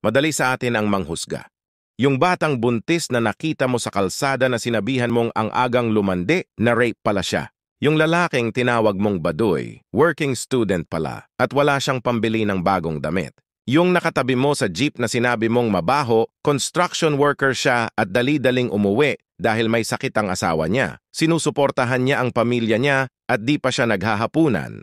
Madali sa atin ang manghusga. Yung batang buntis na nakita mo sa kalsada na sinabihan mong ang agang lumande na rape pala siya. Yung lalaking tinawag mong baduy, working student pala, at wala siyang pambili ng bagong damit. Yung nakatabi mo sa jeep na sinabi mong mabaho, construction worker siya at dali-daling umuwi dahil may sakit ang asawa niya. Sinusuportahan niya ang pamilya niya at di pa siya naghahapunan.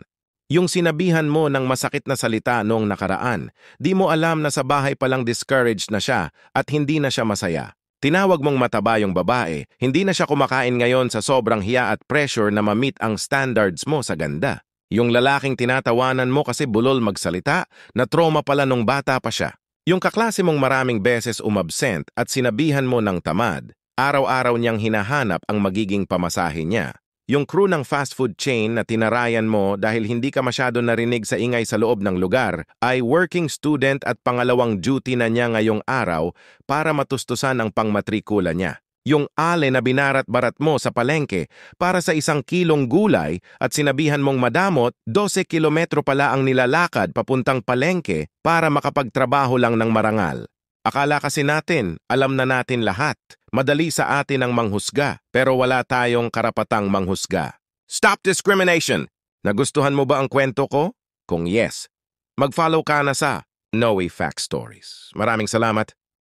Yung sinabihan mo ng masakit na salita noong nakaraan, di mo alam na sa bahay palang discouraged na siya at hindi na siya masaya. Tinawag mong mataba yung babae, hindi na siya kumakain ngayon sa sobrang hiya at pressure na ma-meet ang standards mo sa ganda. Yung lalaking tinatawanan mo kasi bulol magsalita, na trauma pala nung bata pa siya. Yung kaklase mong maraming beses umabsent at sinabihan mo ng tamad, araw-araw niyang hinahanap ang magiging pamasahe niya. Yung crew ng fast food chain na tinarayan mo dahil hindi ka masyado narinig sa ingay sa loob ng lugar ay working student at pangalawang duty na niya ngayong araw para matustusan ang pangmatrikula niya. Yung ale na binarat-barat mo sa palengke para sa 1 kilong gulay at sinabihan mong madamot, 12 kilometro pala ang nilalakad papuntang palengke para makapagtrabaho lang ng marangal. Akala kasi natin, alam na natin lahat. Madali sa atin ang manghusga, pero wala tayong karapatang manghusga. Stop discrimination! Nagustuhan mo ba ang kwento ko? Kung yes, mag-follow ka na sa Noe Fact Stories. Maraming salamat.